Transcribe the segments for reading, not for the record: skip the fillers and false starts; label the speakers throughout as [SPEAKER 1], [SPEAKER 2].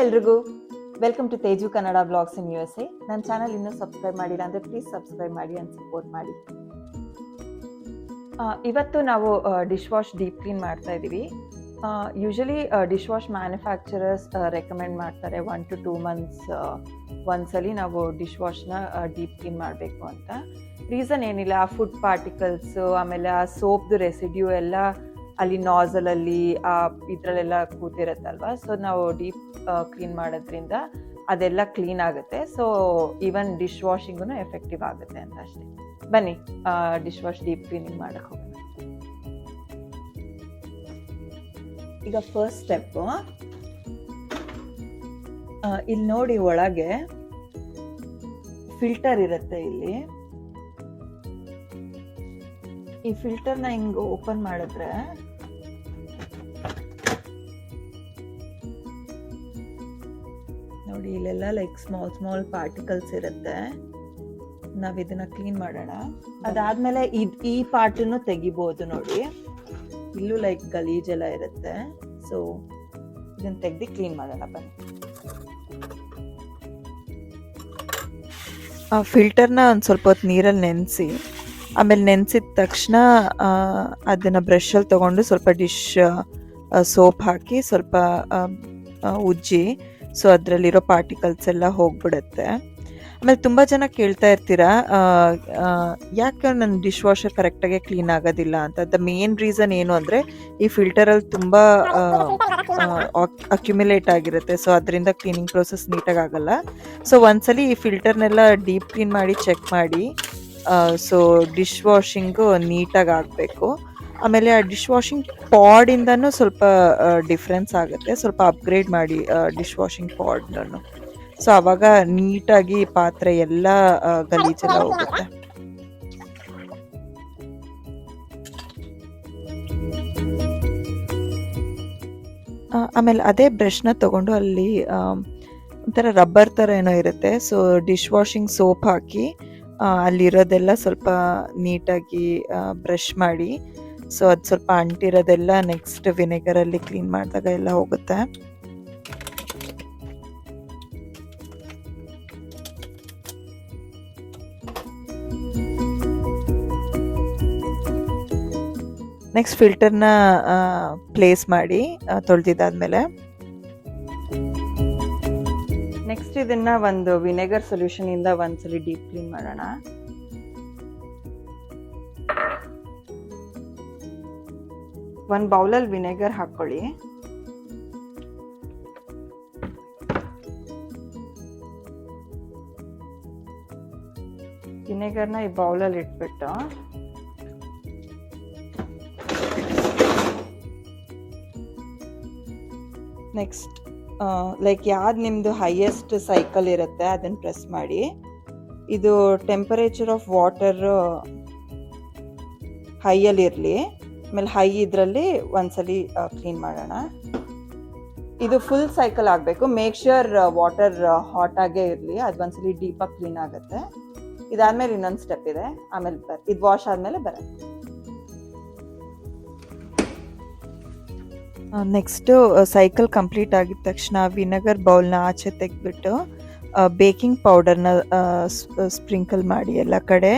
[SPEAKER 1] ಎಲ್ರಿಗೂ, welcome to Teju Kannada blogs in USA. ನನ್ನ channel ಇನ್ನೂ ಸಬ್ಸ್ಕ್ರೈಬ್ ಮಾಡಿಲ್ಲ ಅಂದರೆ ಪ್ಲೀಸ್ ಸಬ್ಸ್ಕ್ರೈಬ್ ಮಾಡಿ ಆ್ಯಂಡ್ ಸಪೋರ್ಟ್ ಮಾಡಿ. ಇವತ್ತು ನಾವು ಡಿಶ್ ವಾಶ್ ಡೀಪ್ ಕ್ಲೀನ್ ಮಾಡ್ತಾ ಇದ್ದೀವಿ. Usually dish wash manufacturers recommend ಮಾಡ್ತಾರೆ 1 to 2 months ಒಂದ್ಸಲಿ ನಾವು ಡಿಶ್ ವಾಶ್ನ ಡೀಪ್ ಕ್ಲೀನ್ ಮಾಡಬೇಕು ಅಂತ. ರೀಸನ್ ಏನಿಲ್ಲ, ಆ ಫುಡ್ ಪಾರ್ಟಿಕಲ್ಸು ಆಮೇಲೆ ಆ ಸೋಪ್ದು ರೆಸಿಡ್ಯೂ ಎಲ್ಲ ಅಲ್ಲಿ ನಾಸಲಲ್ಲಿ ಇದರಲ್ಲೆಲ್ಲ ಕೂತಿರುತ್ತಲ್ವ. ಸೊ ನಾವು ಡೀಪ್ ಕ್ಲೀನ್ ಮಾಡೋದ್ರಿಂದ ಅದೆಲ್ಲ ಕ್ಲೀನ್ ಆಗುತ್ತೆ. ಸೊ ಈವನ್ ಡಿಶ್ ವಾಷಿಂಗೂ ಎಫೆಕ್ಟಿವ್ ಆಗುತ್ತೆ ಅಂತ ಅಷ್ಟೇ. ಬನ್ನಿ ಡಿಶ್ ವಾಶ್ ಡೀಪ್ ಕ್ಲೀನಿಂಗ್ ಮಾಡಕ್ಕೆ ಹೋಗೋಣ. ಈಗ ಫಸ್ಟ್ ಸ್ಟೆಪ್ಪು, ಇಲ್ಲಿ ನೋಡಿ ಒಳಗೆ ಫಿಲ್ಟರ್ ಇರುತ್ತೆ. ಇಲ್ಲಿ ಈ ಫಿಲ್ಟರ್ನ ಹಿಂಗೆ ಓಪನ್ ಮಾಡಿದ್ರೆ ನೋಡಿ, ಇಲ್ಲೆಲ್ಲ ಲೈಕ್ ಸ್ಮಾಲ್ ಪಾರ್ಟಿಕಲ್ಸ್ ಇರುತ್ತೆ. ನಾವ್ ಇದನ್ನ ಕ್ಲೀನ್ ಮಾಡೋಣ. ಅದಾದ್ಮೇಲೆ ಈ ಪಾರ್ಟನ್ನು ತೆಗಿಬಹುದು. ನೋಡಿ, ಇಲ್ಲೂ ಲೈಕ್ ಗಲೀಜೆಲ್ಲ ಇರುತ್ತೆ. ಸೊ ಇದನ್ನ ತೆಗ್ದು ಕ್ಲೀನ್ ಮಾಡೋಣ ಬನ್ನಿ. ಆ ಫಿಲ್ಟರ್ನ ಒಂದು ಸ್ವಲ್ಪ ಹೊತ್ತು ನೀರಲ್ಲಿ ನೆನೆಸಿ, ಆಮೇಲೆ ನೆನೆಸಿದ ತಕ್ಷಣ ಅದನ್ನು ಬ್ರಷಲ್ಲಿ ತೊಗೊಂಡು ಸ್ವಲ್ಪ ಡಿಶ್ ಸೋಪ್ ಹಾಕಿ ಸ್ವಲ್ಪ ಉಜ್ಜಿ, ಸೊ ಅದರಲ್ಲಿರೋ ಪಾರ್ಟಿಕಲ್ಸ್ ಎಲ್ಲ ಹೋಗ್ಬಿಡುತ್ತೆ. ಆಮೇಲೆ ತುಂಬ ಜನ ಕೇಳ್ತಾ ಇರ್ತೀರಾ, ಯಾಕೆ ನನ್ನ ಡಿಶ್ ವಾಷರ್ ಕರೆಕ್ಟಾಗಿ ಕ್ಲೀನ್ ಆಗೋದಿಲ್ಲ ಅಂತ. ದ ಮೇನ್ ರೀಸನ್ ಏನು ಅಂದರೆ, ಈ ಫಿಲ್ಟರಲ್ಲಿ ತುಂಬ ಅಕ್ಯುಮಿಲೇಟ್ ಆಗಿರುತ್ತೆ. ಸೊ ಅದರಿಂದ ಕ್ಲೀನಿಂಗ್ ಪ್ರೋಸೆಸ್ ನೀಟಾಗಿ ಆಗಲ್ಲ. ಸೊ ಒಂದ್ಸಲಿ ಈ ಫಿಲ್ಟರ್ನೆಲ್ಲ ಡೀಪ್ ಕ್ಲೀನ್ ಮಾಡಿ ಚೆಕ್ ಮಾಡಿ. ಸೊ ಡಿಶ್ ವಾಷಿಂಗು ನೀಟಾಗಿ ಆಗಬೇಕು. ಆಮೇಲೆ ಆ ಡಿಶ್ ವಾಷಿಂಗ್ ಪಾಡಿಂದನೂ ಸ್ವಲ್ಪ ಡಿಫ್ರೆನ್ಸ್ ಆಗುತ್ತೆ. ಸ್ವಲ್ಪ ಅಪ್ಗ್ರೇಡ್ ಮಾಡಿ ಡಿಶ್ ವಾಷಿಂಗ್ ಪಾಡ್ನೂ. ಸೊ ಆವಾಗ ನೀಟಾಗಿ ಪಾತ್ರೆ ಎಲ್ಲ ಗಲೀಜೆಲ್ಲ ಹೋಗುತ್ತೆ. ಆಮೇಲೆ ಅದೇ ಬ್ರಷ್ನ ತಗೊಂಡು ಅಲ್ಲಿ ಒಂಥರ ರಬ್ಬರ್ ಥರ ಏನೋ ಇರುತ್ತೆ. ಸೊ ಡಿಶ್ ವಾಷಿಂಗ್ ಸೋಪ್ ಹಾಕಿ ಅಲ್ಲಿರೋದೆಲ್ಲ ಸ್ವಲ್ಪ ನೀಟಾಗಿ ಬ್ರಷ್ ಮಾಡಿ, ಸೊ ಅದು ಸ್ವಲ್ಪ ಅಂಟಿರೋದೆಲ್ಲ ನೆಕ್ಸ್ಟ್ ವಿನೆಗರಲ್ಲಿ ಕ್ಲೀನ್ ಮಾಡಿದಾಗ ಎಲ್ಲ ಹೋಗುತ್ತೆ. ನೆಕ್ಸ್ಟ್ ಫಿಲ್ಟರ್ನ ಪ್ಲೇಸ್ ಮಾಡಿ ತೊಳೆದಿದ್ದಾದ್ಮೇಲೆ ನೆಕ್ಸ್ಟ್ ಇದನ್ನ ಒಂದು ವಿನೆಗರ್ ಸೊಲ್ಯೂಷನ್ ಇಂದ ಒಂದ್ಸಲಿ ಡೀಪ್ ಕ್ಲೀನ್ ಮಾಡೋಣ. ಒಂದು ಬೌಲಲ್ಲಿ ವಿನೆಗರ್ ಹಾಕೊಳ್ಳಿ. ವಿನೆಗರ್ನ ಈ ಬೌಲಲ್ಲಿ ಇಟ್ಬಿಟ್ಟು ನೆಕ್ಸ್ಟ್ ಲೈಕ್ ಯಾವ್ದು ನಿಮ್ಮದು ಹೈಯೆಸ್ಟ್ ಸೈಕಲ್ ಇರುತ್ತೆ ಅದನ್ನು ಪ್ರೆಸ್ ಮಾಡಿ. ಇದು ಟೆಂಪರೇಚರ್ ಆಫ್ ವಾಟರ್ ಹೈಯಲ್ಲಿ ಇರಲಿ. ಆಮೇಲೆ ಹೈ ಇದರಲ್ಲಿ ಒಂದ್ಸಲಿ ಕ್ಲೀನ್ ಮಾಡೋಣ. ಇದು ಫುಲ್ ಸೈಕಲ್ ಆಗಬೇಕು. ಮೇಕ್ ಶ್ಯೂರ್ ವಾಟರ್ ಹಾಟ್ ಆಗೇ ಇರಲಿ. ಅದು ಒಂದ್ಸಲಿ ಡೀಪಾಗಿ ಕ್ಲೀನ್ ಆಗುತ್ತೆ. ಇದಾದ್ಮೇಲೆ ಇನ್ನೊಂದು ಸ್ಟೆಪ್ ಇದೆ. ಆಮೇಲೆ ಇದು ವಾಶ್ ಆದಮೇಲೆ ಬರುತ್ತೆ. ನೆಕ್ಸ್ಟು ಸೈಕಲ್ ಕಂಪ್ಲೀಟ್ ಆಗಿದ ತಕ್ಷಣ ವಿನೆಗರ್ ಬೌಲ್ನ ಆಚೆ ತೆಗೆದ್ಬಿಟ್ಟು ಬೇಕಿಂಗ್ ಪೌಡರ್ನ ಸ್ಪ್ರಿಂಕಲ್ ಮಾಡಿ ಎಲ್ಲ ಕಡೆ.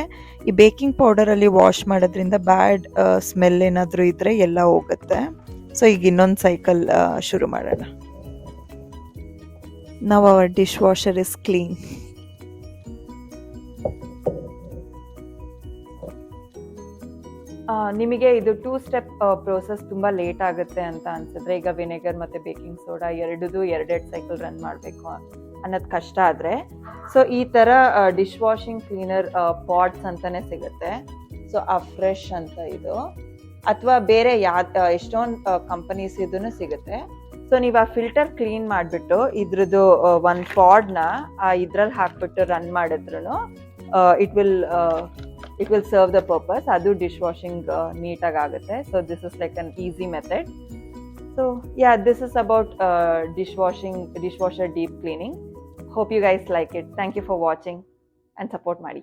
[SPEAKER 1] ಈ ಬೇಕಿಂಗ್ ಪೌಡರಲ್ಲಿ ವಾಶ್ ಮಾಡೋದ್ರಿಂದ ಬ್ಯಾಡ್ ಸ್ಮೆಲ್ ಏನಾದರೂ ಇದ್ದರೆ ಎಲ್ಲ ಹೋಗುತ್ತೆ. ಸೊ ಈಗ ಇನ್ನೊಂದು ಸೈಕಲ್ ಶುರು ಮಾಡೋಣ. ನಾವು our dish washer is clean. ನಿಮಗೆ ಇದು 2 ಸ್ಟೆಪ್ ಪ್ರೋಸೆಸ್ ತುಂಬ ಲೇಟ್ ಆಗುತ್ತೆ ಅಂತ ಅನ್ಸಿದ್ರೆ, ಈಗ ವಿನೆಗರ್ ಮತ್ತು ಬೇಕಿಂಗ್ ಸೋಡಾ ಎರಡೂ ಎರಡೆರಡು ಸೈಕಲ್ ರನ್ ಮಾಡಬೇಕು ಅನ್ನೋದು ಕಷ್ಟ ಆದರೆ, ಸೊ ಈ ಥರ ಡಿಶ್ ವಾಷಿಂಗ್ ಕ್ಲೀನರ್ ಪಾಟ್ಸ್ ಅಂತಲೇ ಸಿಗುತ್ತೆ. ಸೊ ಆ ಫ್ರೆಶ್ ಅಂತ ಇದು, ಅಥವಾ ಬೇರೆ ಎಷ್ಟೊಂದು ಕಂಪನೀಸ್ ಇದನ್ನು ಸಿಗುತ್ತೆ. ಸೊ ನೀವು ಆ ಫಿಲ್ಟರ್ ಕ್ಲೀನ್ ಮಾಡಿಬಿಟ್ಟು ಇದ್ರದ್ದು ಒಂದು ಪಾಡ್ನ ಇದ್ರಲ್ಲಿ ಹಾಕ್ಬಿಟ್ಟು ರನ್ ಮಾಡಿದ್ರು it will serve the purpose. Adu dish washing neataಗಿ ಆಗುತ್ತೆ. So this is like an easy method. So yeah, this is about dishwasher deep cleaning. Hope you guys like it. Thank you for watching and support ಮಾಡಿ.